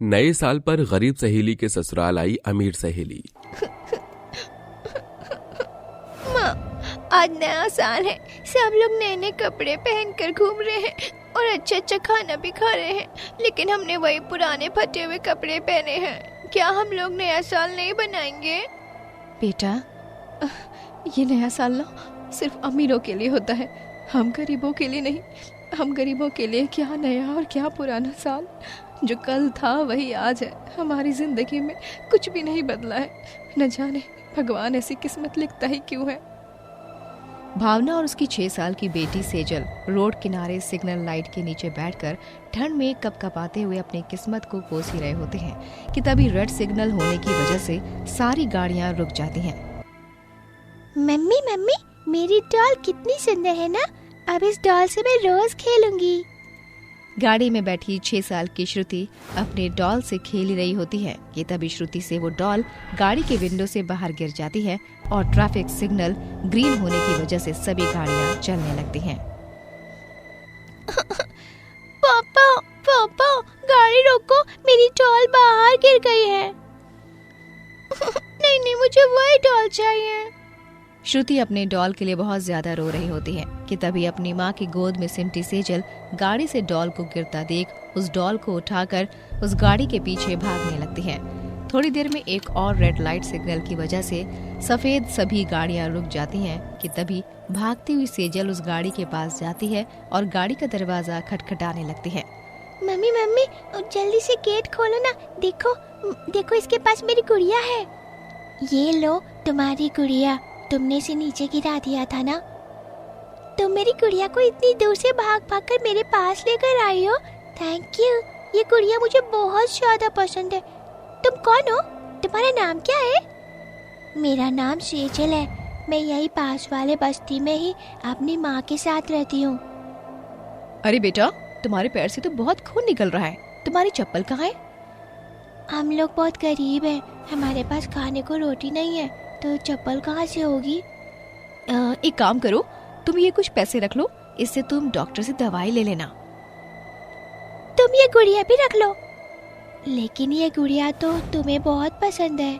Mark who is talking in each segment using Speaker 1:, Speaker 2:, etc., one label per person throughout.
Speaker 1: नए साल पर गरीब सहेली के ससुराल आई अमीर सहेली।
Speaker 2: माँ, आज नया साल है, सब लोग नए नए कपड़े पहनकर घूम रहे हैं और अच्छा अच्छा खाना भी खा रहे हैं, लेकिन हमने वही पुराने फटे हुए कपड़े पहने हैं। क्या हम लोग नया साल नहीं बनाएंगे?
Speaker 3: बेटा, ये नया साल ना सिर्फ अमीरों के लिए होता है, हम गरीबों के लिए नहीं। हम गरीबों के लिए क्या नया और क्या पुराना साल, जो कल था वही आज है। हमारी जिंदगी में कुछ भी नहीं बदला है। न जाने भगवान ऐसी किस्मत लिखता ही क्यों है। भावना और उसकी 6 साल की बेटी सेजल रोड किनारे सिग्नल लाइट के नीचे बैठकर ठंड में कपकपाते हुए अपनी किस्मत को कोस ही रहे होते हैं कि तभी रेड सिग्नल होने की वजह से सारी गाड़ियां रुक जाती हैं।
Speaker 2: मम्मी मम्मी, मेरी डॉल कितनी सुंदर है ना, अब इस डॉल से मैं रोज खेलूंगी।
Speaker 3: गाड़ी में बैठी 6 साल की श्रुति अपने डॉल से खेल ही रही होती है कि तभी श्रुति से वो डॉल गाड़ी के विंडो से बाहर गिर जाती है और ट्रैफिक सिग्नल ग्रीन होने की वजह से सभी गाड़ियां चलने लगती हैं।
Speaker 2: पापा पापा, गाड़ी रोको, मेरी डॉल बाहर गिर गई है। नहीं नहीं, मुझे वही डॉल चाहिए।
Speaker 3: श्रुति अपने डॉल के लिए बहुत ज्यादा रो रही होती है कि तभी अपनी माँ की गोद में सिमटी सेजल गाड़ी से डॉल को गिरता देख उस डॉल को उठाकर उस गाड़ी के पीछे भागने लगती है। थोड़ी देर में एक और रेड लाइट सिग्नल की वजह से सफेद सभी गाड़ियां रुक जाती हैं कि तभी भागती हुई सेजल उस गाड़ी के पास जाती है और गाड़ी का दरवाजा खटखटाने लगती है।
Speaker 2: मम्मी मम्मी, जल्दी से गेट खोलो ना, देखो देखो इसके पास मेरी गुड़िया है। ये लो तुम्हारी गुड़िया, तुमने इसे नीचे गिरा दिया था ना। तुम मेरी गुड़िया को इतनी दूर से भाग भाग कर मेरे पास लेकर आई हो, थैंक यू। ये गुड़िया मुझे बहुत ज्यादा पसंद है। तुम कौन हो? तुम्हारा नाम क्या है? मेरा नाम सेजल है, मैं यही पास वाले बस्ती में ही अपनी माँ के साथ रहती हूँ।
Speaker 3: अरे बेटा, तुम्हारे पैर से तो बहुत खून निकल रहा है, तुम्हारी चप्पल कहाँ है?
Speaker 2: हम लोग बहुत गरीब हैं, हमारे पास खाने को रोटी नहीं है, तो चप्पल कहाँ से होगी?
Speaker 3: एक काम करो, तुम ये कुछ पैसे रख लो, इससे तुम डॉक्टर से दवाई ले लेना।
Speaker 2: तुम ये गुड़िया भी रख लो, लेकिन ये गुड़िया तो तुम्हें बहुत पसंद है।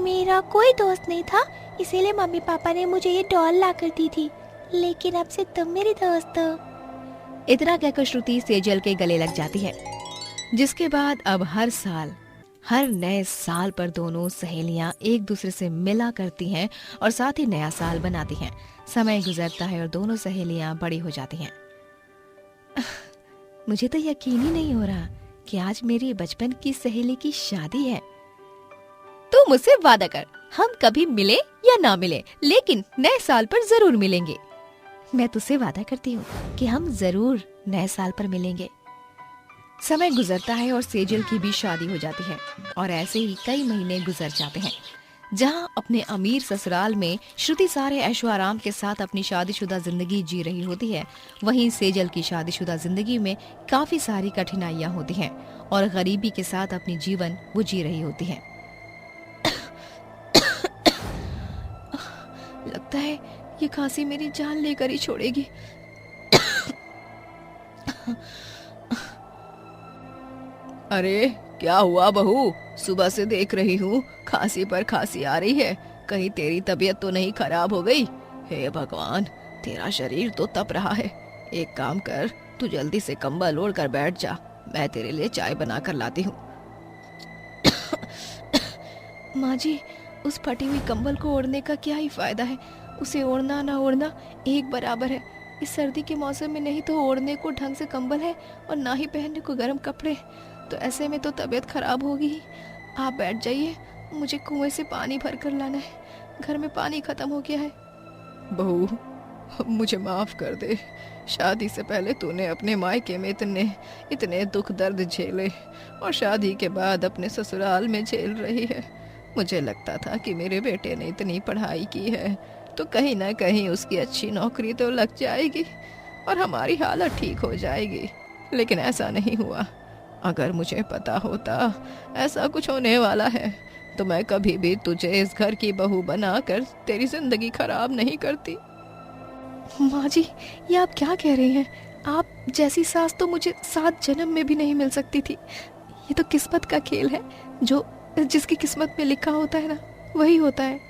Speaker 2: मेरा कोई दोस्त नहीं था, इसीलिए मम्मी पापा ने मुझे ये डॉल ला कर दी थी, लेकिन अब से तुम मेरी दोस्त हो।
Speaker 3: इतना कहकर श्रुति सेजल के गले लग जाती है, जिसके बाद अब हर साल हर नए साल पर दोनों सहेलियां एक दूसरे से मिला करती हैं और साथ ही नया साल बनाती हैं। समय गुजरता है और दोनों सहेलियां बड़ी हो जाती हैं। मुझे तो यकीन ही नहीं हो रहा कि आज मेरी बचपन की सहेली की शादी है। तू मुझसे वादा कर, हम कभी मिले या ना मिले, लेकिन नए साल पर जरूर मिलेंगे। मैं तुझसे वादा करती हूँ कि हम जरूर नए साल पर मिलेंगे। समय गुजरता है और सेजल की भी शादी हो जाती है और ऐसे ही कई महीने गुजर जाते हैं। जहां अपने अमीर ससुराल में श्रुति सारे ऐशो आराम के साथ अपनी शादीशुदा जिंदगी जी रही होती है, वहीं सेजल की शादीशुदा जिंदगी में काफी सारी कठिनाइयां होती हैं और गरीबी के साथ अपनी जीवन वो जी रही होती है। लगता है ये खांसी मेरी जान लेकर ही छोड़ेगी। अरे क्या हुआ बहू, सुबह से देख रही हूँ खांसी पर खांसी आ रही है, कहीं तेरी तबीयत तो नहीं खराब हो गई? हे भगवान, तेरा शरीर तो तप रहा है। एक काम कर, तू जल्दी से कंबल ओढ़ कर बैठ जा, मैं तेरे लिए चाय बना कर लाती हूँ। माँ जी, उस फटी हुई कंबल को ओढ़ने का क्या ही फायदा है, उसे ओढ़ना ना ओढ़ना एक बराबर है। इस सर्दी के मौसम में नहीं तो ओढ़ने को ढंग से कंबल है और ना ही पहनने को गर्म कपड़े, तो ऐसे में तो तबीयत खराब होगी ही। आप बैठ जाइए, मुझे कुएं से पानी भर कर लाना है, घर में पानी खत्म हो गया है। बहू, मुझे माफ कर दे, शादी से पहले तूने अपने मायके में इतने दुख दर्द झेले और शादी के बाद अपने ससुराल में झेल रही है। मुझे लगता था कि मेरे बेटे ने इतनी पढ़ाई की है तो कहीं ना कहीं उसकी अच्छी नौकरी तो लग जाएगी और हमारी हालत ठीक हो जाएगी, लेकिन ऐसा नहीं हुआ। अगर मुझे पता होता ऐसा कुछ होने वाला है तो मैं कभी भी तुझे इस घर की बहू बनाकर तेरी जिंदगी खराब नहीं करती। माँ जी, ये आप क्या कह रही हैं? आप जैसी सास तो मुझे 7 जन्म में भी नहीं मिल सकती थी। ये तो किस्मत का खेल है, जो जिसकी किस्मत में लिखा होता है ना वही होता है।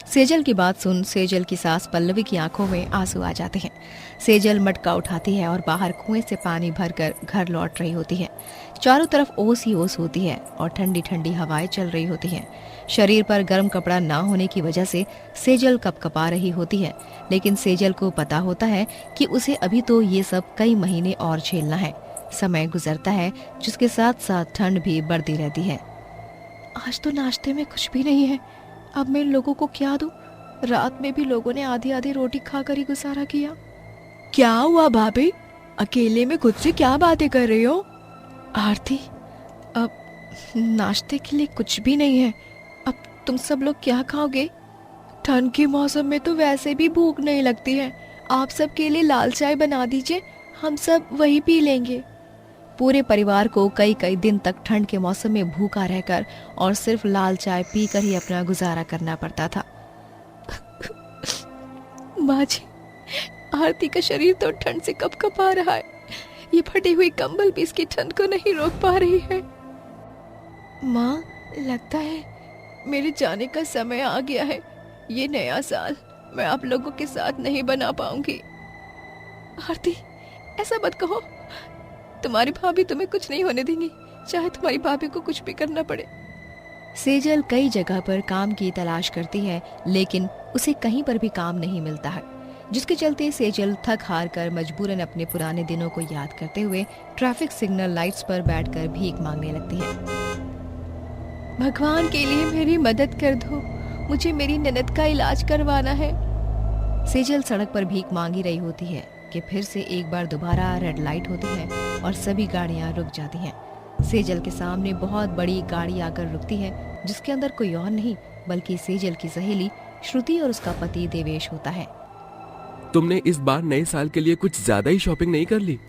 Speaker 3: सेजल की बात सुन सेजल की सास पल्लवी की आंखों में आंसू आ जाते हैं। सेजल मटका उठाती है और बाहर कुएं से पानी भरकर घर लौट रही होती है। चारों तरफ ओस ही ओस होती है और ठंडी ठंडी हवाएं चल रही होती हैं। शरीर पर गर्म कपड़ा ना होने की वजह से सेजल कपकपा रही होती है, लेकिन सेजल को पता होता है कि उसे अभी तो ये सब कई महीने और झेलना है। समय गुजरता है जिसके साथ साथ ठंड भी बढ़ती रहती है। आज तो नाश्ते में कुछ भी नहीं है, अब मैं इन लोगों को क्या दूं? रात में भी लोगों ने आधी आधी रोटी खाकर ही गुजारा किया। क्या हुआ भाभी, अकेले में खुद से क्या बातें कर रही हो? आरती, अब नाश्ते के लिए कुछ भी नहीं है, अब तुम सब लोग क्या खाओगे? ठंड के मौसम में तो वैसे भी भूख नहीं लगती है, आप सब के लिए लाल चाय बना दीजिए, हम सब वही पी लेंगे। पूरे परिवार को कई कई दिन तक ठंड के मौसम में भूखा रहकर और सिर्फ लाल चाय पीकर ही अपना गुजारा करना पड़ता था। माँ जी, आरती का शरीर तो ठंड से कपकपा रहा है, ये फटी हुई कंबल भी इसकी ठंड को नहीं रोक पा रही है। माँ, लगता है मेरे जाने का समय आ गया है। ये नया साल मैं आप लोगों के साथ नहीं बना पाऊंगी। आरती, ऐसा मत कहो, तुम्हारी भाभी तुम्हें कुछ नहीं होने देंगी, चाहे तुम्हारी भाभी को कुछ भी करना पड़े। सेजल कई जगह पर काम की तलाश करती है, लेकिन उसे कहीं पर भी काम नहीं मिलता है, जिसके चलते सेजल थक हार कर मजबूरन अपने पुराने दिनों को याद करते हुए ट्रैफिक सिग्नल लाइट्स पर बैठकर भीख मांगने लगती है। भगवान के लिए मेरी मदद कर दो, मुझे मेरी ननद का इलाज करवाना है। सेजल सड़क पर भीख मांगी रही होती है कि फिर से एक बार दोबारा रेड लाइट होती है और सभी गाड़ियां रुक जाती हैं। सेजल के सामने बहुत बड़ी गाड़ी आकर रुकती है, जिसके अंदर कोई और नहीं बल्कि सेजल की सहेली श्रुति और उसका पति देवेश होता है।
Speaker 1: तुमने इस बार नए साल के लिए कुछ ज्यादा ही शॉपिंग नहीं कर ली?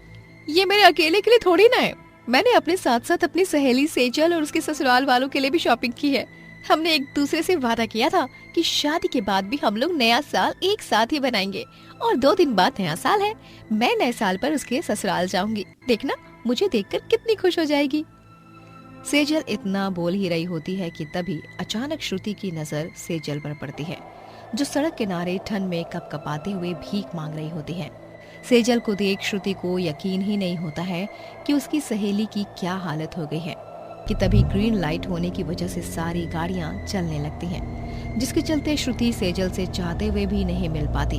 Speaker 3: ये मेरे अकेले के लिए थोड़ी ना है, मैंने अपने साथ साथ अपनी सहेली सेजल और उसके ससुराल वालों के लिए भी शॉपिंग की है। हमने एक दूसरे से वादा किया था कि शादी के बाद भी हम लोग नया साल एक साथ ही बनाएंगे, और 2 दिन बाद नया साल है, मैं नए साल पर उसके ससुराल जाऊंगी, देखना मुझे देखकर कितनी खुश हो जाएगी। सेजल इतना बोल ही रही होती है कि तभी अचानक श्रुति की नजर सेजल पर पड़ती है, जो सड़क किनारे ठंड में कपकपाते हुए भीख मांग रही होती है। सेजल को देख श्रुति को यकीन ही नहीं होता है कि उसकी सहेली की क्या हालत हो गई है, कि तभी ग्रीन लाइट होने की वजह से सारी गाड़ियां चलने लगती हैं, जिसके चलते श्रुति सेजल से चाहते हुए भी नहीं मिल पाती।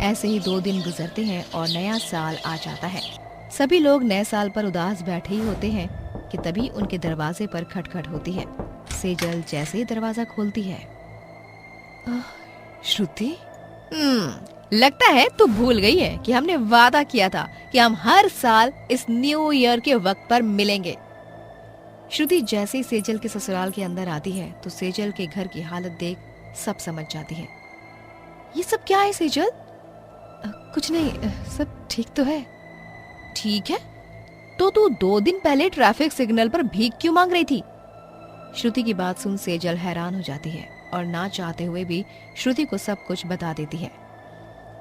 Speaker 3: ऐसे ही 2 दिन गुजरते हैं और नया साल आ जाता है। सभी लोग नए साल पर उदास बैठे ही होते हैं कि तभी उनके दरवाजे पर खटखट होती है। सेजल जैसे ही दरवाजा खोलती है, श्रुति, लगता है तू भूल गई है कि हमने वादा किया था कि हम हर साल इस न्यू ईयर के वक्त पर मिलेंगे। श्रुति जैसे ही सेजल के ससुराल के अंदर आती है तो सेजल के घर की हालत देख सब समझ जाती है। ये सब क्या है सेजल? कुछ नहीं, सब ठीक तो है। ठीक है, तो तू 2 दिन पहले ट्रैफिक सिग्नल पर भीख क्यों मांग रही थी? श्रुति की बात सुन सेजल हैरान हो जाती है और ना चाहते हुए भी श्रुति को सब कुछ बता देती है।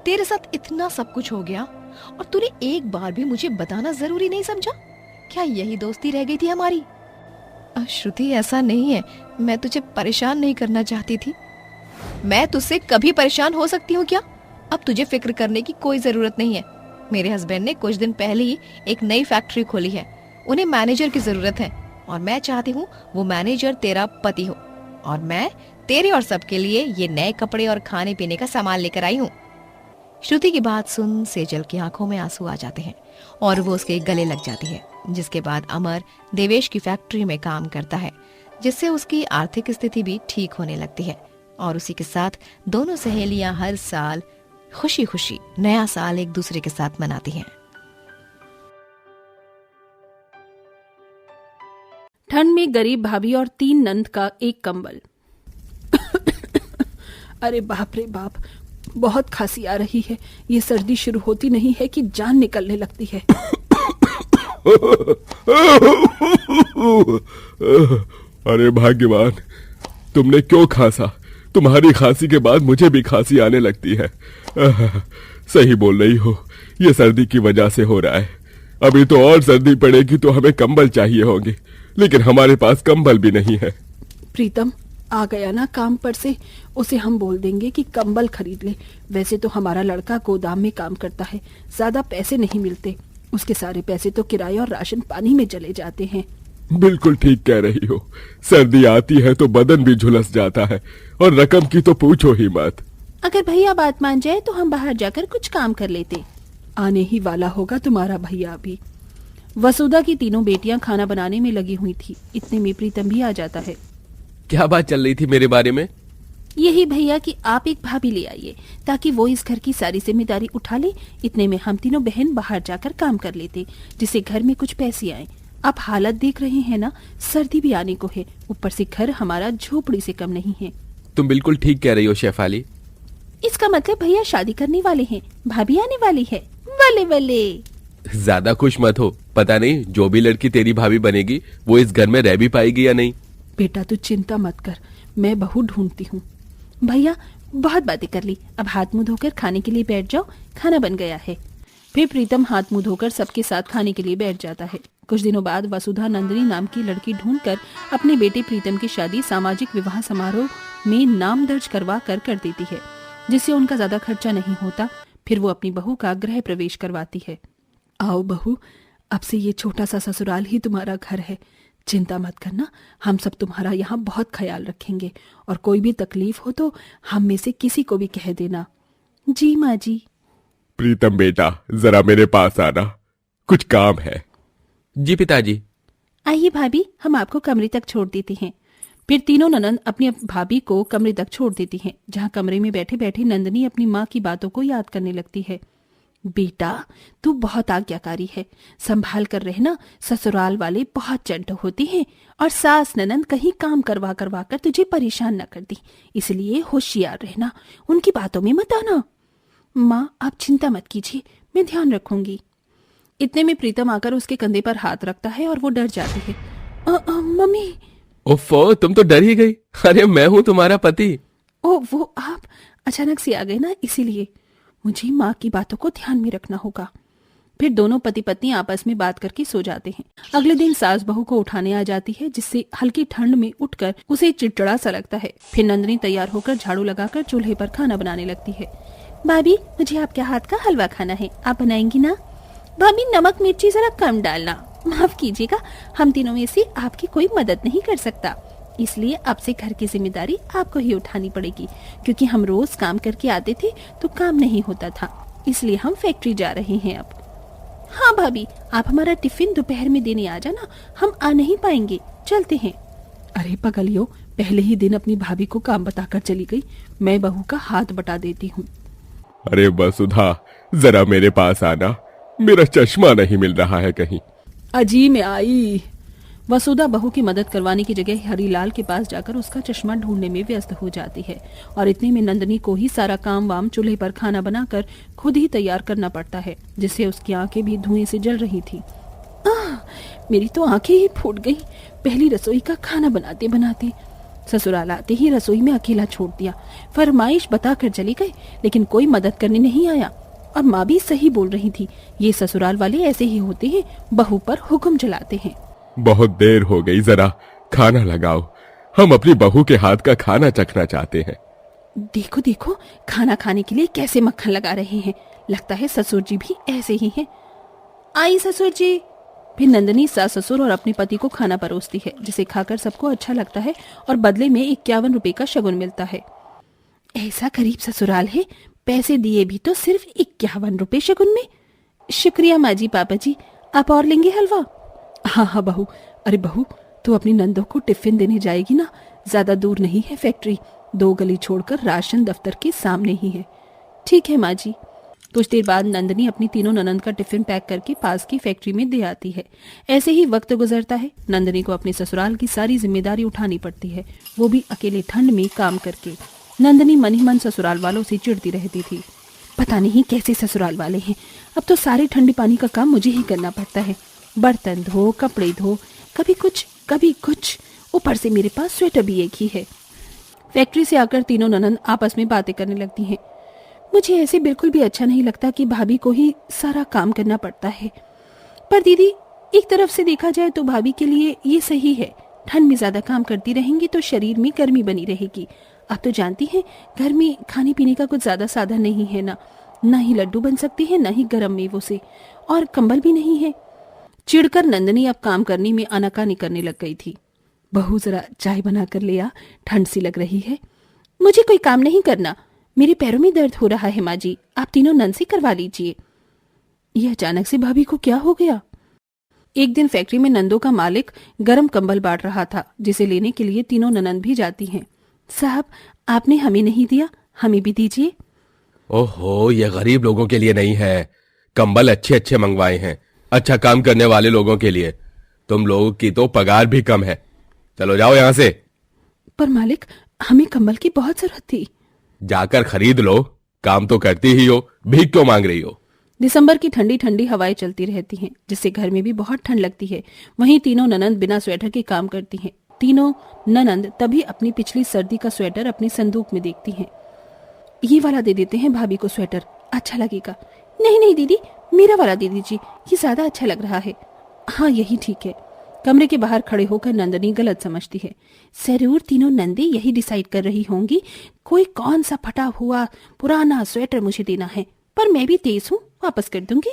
Speaker 3: तेरे साथ इतना सब कुछ हो गया और तूने एक बार भी मुझे बताना जरूरी नहीं समझा? क्या यही दोस्ती रह गई थी हमारी? श्रुति, ऐसा नहीं है, मैं तुझे परेशान नहीं करना चाहती थी। मैं तुझसे कभी परेशान हो सकती हूँ क्या? अब तुझे फिक्र करने की कोई जरूरत नहीं है। मेरे हस्बैंड ने कुछ दिन पहले ही एक नई फैक्ट्री खोली है, उन्हें मैनेजर की जरूरत है और मैं चाहती हूँ वो मैनेजर तेरा पति हो, और मैं तेरे और सबके लिए ये नए कपड़े और खाने पीने का सामान लेकर आई हूँ। श्रुति की बात सुन सेजल की आंखों में आंसू आ जाते हैं और वो उसके गले लग जाती है, जिसके बाद अमर देवेश की फैक्ट्री में काम करता है, जिससे उसकी आर्थिक स्थिति भी ठीक होने लगती है और उसी के साथ दोनों सहेलियां हर साल खुशी खुशी नया साल एक दूसरे के साथ मनाती हैं।
Speaker 4: ठंड में गरीब भाभी और 3 नंद का एक कंबल। अरे बाप रे बाप, बहुत खांसी आ रही है, ये सर्दी शुरू होती नहीं है कि जान निकलने लगती है।
Speaker 1: अरे भाग्यवान, तुमने क्यों खांसा? तुम्हारी खांसी के बाद मुझे भी खांसी आने लगती है। सही बोल रही हो, ये सर्दी की वजह से हो रहा है। अभी तो और सर्दी पड़ेगी तो हमें कंबल चाहिए होंगे, लेकिन हमारे पास कंबल भी नहीं है।
Speaker 4: प्रीतम आ गया ना काम पर से, उसे हम बोल देंगे कि कंबल खरीद ले। वैसे तो हमारा लड़का गोदाम में काम करता है, ज्यादा पैसे नहीं मिलते, उसके सारे पैसे तो किराए और राशन पानी में चले जाते हैं।
Speaker 1: बिल्कुल ठीक कह रही हो, सर्दी आती है तो बदन भी झुलस जाता है, और रकम की तो पूछो ही मत।
Speaker 4: अगर भैया बात मान जाए तो हम बाहर जाकर कुछ काम कर लेते। आने ही वाला होगा तुम्हारा भैया अभी। वसुधा की तीनों बेटियां खाना बनाने में लगी हुई थी। इतने में प्रीतम भी आ जाता है।
Speaker 1: क्या बात चल रही थी मेरे बारे में?
Speaker 4: यही भैया कि आप एक भाभी ले आइए ताकि वो इस घर की सारी जिम्मेदारी उठा ले। इतने में हम तीनों बहन बाहर जाकर काम कर लेते, जिससे घर में कुछ पैसे आए। आप हालत देख रहे हैं ना, सर्दी भी आने को है, ऊपर से घर हमारा झोपड़ी से कम नहीं है।
Speaker 1: तुम बिल्कुल ठीक कह रही हो शेफाली।
Speaker 4: इसका मतलब भैया शादी करने वाले हैं, भाभी आने वाली है। वाले वाले।
Speaker 1: ज्यादा खुश मत हो, पता नहीं जो भी लड़की तेरी भाभी बनेगी वो इस घर में रह भी पाएगी या नहीं।
Speaker 4: बेटा तू चिंता मत कर, मैं बहू ढूंढती हूँ। भैया बहुत बातें कर ली, अब हाथ मुंह धोकर खाने के लिए बैठ जाओ, खाना बन गया है। फिर प्रीतम हाथ मुंह धोकर सबके साथ खाने के लिए बैठ जाता है। कुछ दिनों बाद वसुधा नंदिनी नाम की लड़की ढूंढकर अपने बेटे प्रीतम की शादी सामाजिक विवाह समारोह में नाम दर्ज करवा कर देती है, जिससे उनका ज्यादा खर्चा नहीं होता। फिर वो अपनी बहू का गृह प्रवेश करवाती है। आओ बहू, अब से ये छोटा सा ससुराल ही तुम्हारा घर है। चिंता मत करना, हम सब तुम्हारा यहाँ बहुत ख्याल रखेंगे, और कोई भी तकलीफ हो तो हम में से किसी को भी कह देना। जी माँ जी।
Speaker 1: प्रीतम बेटा, जरा मेरे पास आना, कुछ काम है। जी पिताजी।
Speaker 4: आइए भाभी, हम आपको कमरे तक छोड़ देते हैं। फिर तीनों ननंद अपनी भाभी को कमरे तक छोड़ देती हैं, जहाँ कमरे में बैठे बैठे नंदिनी अपनी माँ की बातों को याद करने लगती है। बेटा तू बहुत आज्ञाकारी है, संभाल कर रहना। ससुराल वाले बहुत चंट होते हैं, और सास ननंद कहीं काम करवा कर तुझे परेशान न कर दी, इसलिए होशियार रहना, उनकी बातों में मत आना। माँ आप चिंता मत कीजिए, मैं ध्यान रखूंगी। इतने में प्रीतम आकर उसके कंधे पर हाथ रखता है और वो डर जाती है। मम्मी।
Speaker 1: ओफो, तुम तो डर ही गई। अरे मैं हूँ तुम्हारा पति।
Speaker 4: ओ वो आप अचानक से आ गए ना, इसीलिए मुझे माँ की बातों को ध्यान में रखना होगा। फिर दोनों पति पत्नी आपस में बात करके सो जाते हैं। अगले दिन सास बहू को उठाने आ जाती है, जिससे हल्की ठंड में उठकर उसे चिड़चिड़ा सा लगता है। फिर नंदिनी तैयार होकर झाड़ू लगाकर चूल्हे पर खाना बनाने लगती है। भाभी मुझे आपके हाथ का हलवा खाना है, आप बनाएंगी ना? भाभी नमक मिर्ची जरा कम डालना, माफ कीजिएगा, हम तीनों में से आपकी कोई मदद नहीं कर सकता, इसलिए अब से घर की जिम्मेदारी आपको ही उठानी पड़ेगी, क्योंकि हम रोज काम करके आते थे तो काम नहीं होता था, इसलिए हम फैक्ट्री जा रहे हैं अब। हाँ भाभी, आप हमारा टिफिन दोपहर में देने आ जाना, हम आ नहीं पाएंगे, चलते हैं। अरे पगलियो, पहले ही दिन अपनी भाभी को काम बताकर चली गई, मैं बहू का हाथ बटा देती हूँ।
Speaker 1: अरे वसुधा, जरा मेरे पास आना, मेरा चश्मा नहीं मिल रहा है कहीं।
Speaker 4: अजी मैं आई। वसुधा बहू की मदद करवाने की जगह हरीलाल के पास जाकर उसका चश्मा ढूंढने में व्यस्त हो जाती है, और इतने में नंदिनी को ही सारा काम वाम चूल्हे पर खाना बनाकर खुद ही तैयार करना पड़ता है, जिससे उसकी आंखें भी धुएं से जल रही थी। मेरी तो आंखें ही फूट गई, पहली रसोई का खाना बनाते बनाते। ससुराल आते ही रसोई में अकेला छोड़ दिया, फरमाइश बताकर चले गए, लेकिन कोई मदद करने नहीं आया। और माँ भी सही बोल रही थी, ये ससुराल वाले ऐसे ही होते हैं, बहू पर हुक्म चलाते हैं।
Speaker 1: बहुत देर हो गई, जरा खाना लगाओ, हम अपनी बहू के हाथ का खाना चखना चाहते हैं।
Speaker 4: देखो देखो, खाना खाने के लिए कैसे मक्खन लगा रहे हैं, लगता है ससुर जी भी ऐसे ही हैं। आई ससुर जी। फिर नंदिनी सास ससुर और अपने पति को खाना परोसती है, जिसे खाकर सबको अच्छा लगता है और बदले में 51 रुपए का शगुन मिलता है। ऐसा गरीब ससुराल है, पैसे दिए भी तो सिर्फ 51 रुपए शगुन में। शुक्रिया माँ जी, पापा जी, आप और लेंगे हलवा? हाँ हाँ बहू। अरे बहू, तू अपनी नंदों को टिफिन देने जाएगी ना, ज्यादा दूर नहीं है फैक्ट्री, 2 गली छोड़कर राशन दफ्तर के सामने ही है। ठीक है माँ जी। कुछ देर बाद नंदिनी अपनी तीनों ननंद का टिफिन पैक करके पास की फैक्ट्री में दे आती है। ऐसे ही वक्त गुजरता है। नंदिनी को अपने ससुराल की सारी जिम्मेदारी उठानी पड़ती है, वो भी अकेले ठंड में काम करके। नंदिनी मन ही मन ससुराल वालों से चिढ़ती रहती थी, पता नहीं कैसे ससुराल वाले हैं, अब तो सारे ठंडे पानी का काम मुझे ही करना पड़ता है, बर्तन धो, कपड़े धो, कभी कुछ, ऊपर से मेरे पास स्वेटर भी एक ही है। फैक्ट्री से आकर तीनों ननंद आपस में बातें करने लगती हैं। मुझे ऐसे बिल्कुल भी अच्छा नहीं लगता कि भाभी को ही सारा काम करना पड़ता है। पर दीदी, एक तरफ से देखा जाए तो भाभी के लिए ये सही है। ठंड में ज्यादा काम करती रहेंगी तो शरीर में गर्मी बनी रहेगी। आप तो जानती हैं घर में खाने पीने का कुछ ज्यादा साधन नहीं है ना ही लड्डू बन सकते हैं, ना ही गर्म मेवों से, और कंबल भी नहीं है। चिढ़कर नंदनी अब काम करने में आनाकानी करने लग गई थी। बहू जरा चाय बना कर ले आ, ठंड सी लग रही है। मुझे कोई काम नहीं करना, मेरे पैरों में दर्द हो रहा है माँ जी, आप तीनों नन से करवा लीजिए। यह अचानक से भाभी को क्या हो गया? एक दिन फैक्ट्री में नंदों का मालिक गरम कंबल बांट रहा था, जिसे लेने के लिए तीनों ननंद भी जाती हैं। साहब, आपने हमें नहीं दिया, हमें भी दीजिए।
Speaker 1: ओहो, ये गरीब लोगों के लिए नहीं है, कंबल अच्छे अच्छे मंगवाए हैं, अच्छा काम करने वाले लोगों के लिए। तुम लोगों की तो पगार भी कम है, चलो जाओ यहाँ से।
Speaker 4: पर मालिक, हमें कंबल की बहुत जरूरत थी।
Speaker 1: जाकर खरीद लो, काम तो करती ही हो, भीख क्यों मांग रही हो?
Speaker 4: दिसंबर की ठंडी ठंडी हवाएं चलती रहती हैं, जिससे घर में भी बहुत ठंड लगती है। वहीं तीनों ननंद बिना स्वेटर के काम करती हैं। तीनों ननंद तभी अपनी पिछली सर्दी का स्वेटर अपने संदूक में देखती हैं। ये वाला दे देते हैं भाभी को, स्वेटर अच्छा लगेगा। नहीं नहीं दीदी, मेरा वाला दे दीजिए, ये ज्यादा अच्छा लग रहा है। हाँ, यही ठीक है। कमरे के बाहर खड़े होकर नंदनी गलत समझती है। जरूर तीनों नंदी यही डिसाइड कर रही होंगी कोई कौन सा फटा हुआ पुराना स्वेटर मुझे देना है, पर मैं भी तेज हूँ, वापस कर दूंगी।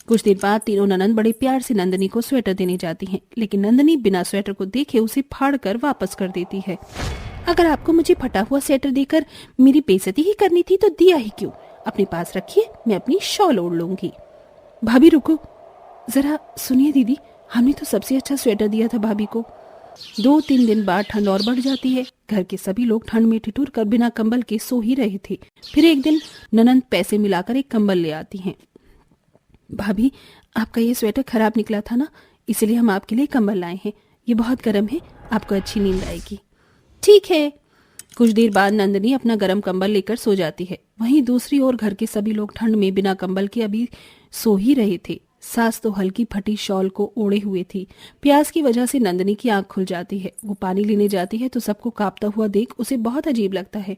Speaker 4: कुछ देर बाद तीनों ननंद बड़े प्यार से नंदनी को स्वेटर देने जाती हैं, लेकिन नंदनी बिना स्वेटर को देखे उसे फाड़ कर वापस कर देती है। अगर आपको मुझे फटा हुआ स्वेटर देकर मेरी बेइज्जती ही करनी थी तो दिया ही क्यों? अपने पास रखिए, मैं अपनी शॉल ओढ़ लूंगी। भाभी रुको, जरा सुनिए दीदी, हमने तो सबसे अच्छा स्वेटर दिया था भाभी को। 2-3 दिन बाद ठंड और बढ़ जाती है। घर के सभी लोग ठंड में ठिठुर कर बिना कंबल के सो ही रहे थे। फिर एक दिन ननंद पैसे मिलाकर एक कंबल ले आती हैं। भाभी, आपका ये स्वेटर खराब निकला था ना, इसलिए हम आपके लिए कंबल लाए हैं। ये बहुत गर्म है, आपको अच्छी नींद आएगी। ठीक है। कुछ देर बाद नंदनी अपना गर्म कंबल लेकर सो जाती है। वहीं दूसरी ओर घर के सभी लोग ठंड में बिना कंबल के अभी सो ही रहे थे। सास तो हल्की फटी शॉल को ओढ़े हुए थी। प्यास की वजह से नंदनी की आंख खुल जाती है। वो पानी लेने जाती है तो सबको कांपता हुआ देख उसे बहुत अजीब लगता है।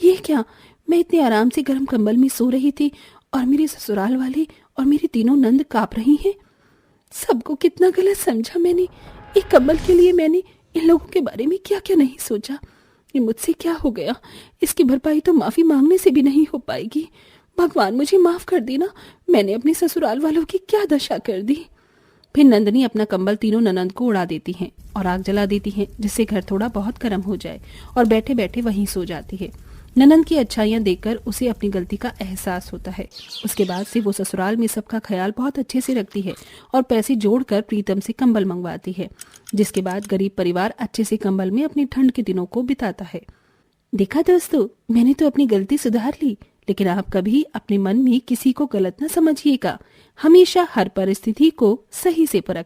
Speaker 4: ये क्या, मैं इतने आराम से गर्म कंबल में सो रही थी और मेरे ससुराल वाले और मेरी तीनों नंद कांप रही हैं। सबको कितना गलत समझा मैंने। एक कंबल के लिए मैंने इन लोगों के बारे में क्या क्या नहीं सोचा। ये मुझसे क्या हो गया, इसकी भरपाई तो माफी मांगने से भी नहीं हो पाएगी। भगवान मुझे माफ कर देना, मैंने अपने ससुराल वालों की क्या दशा कर दी। फिर नंदनी अपना कंबल तीनों ननंद को उड़ा देती हैं और आग जला देती हैं, जिससे घर थोड़ा बहुत गर्म हो जाए, और बैठे बैठे वहीं सो जाती है। ननंद की अच्छाइयां देखकर उसे अपनी गलती का एहसास होता है। उसके बाद से वो ससुराल में सबका ख्याल बहुत अच्छे से रखती है और पैसे जोड़कर प्रीतम से कंबल मंगवाती है, जिसके बाद गरीब परिवार अच्छे से कंबल में अपनी ठंड के दिनों को बिताता है। देखा दोस्तों, मैंने तो अपनी गलती सुधार ली, लेकिन आप कभी अपने मन में किसी को गलत न समझिएगा। हमेशा हर परिस्थिति को सही से परखना।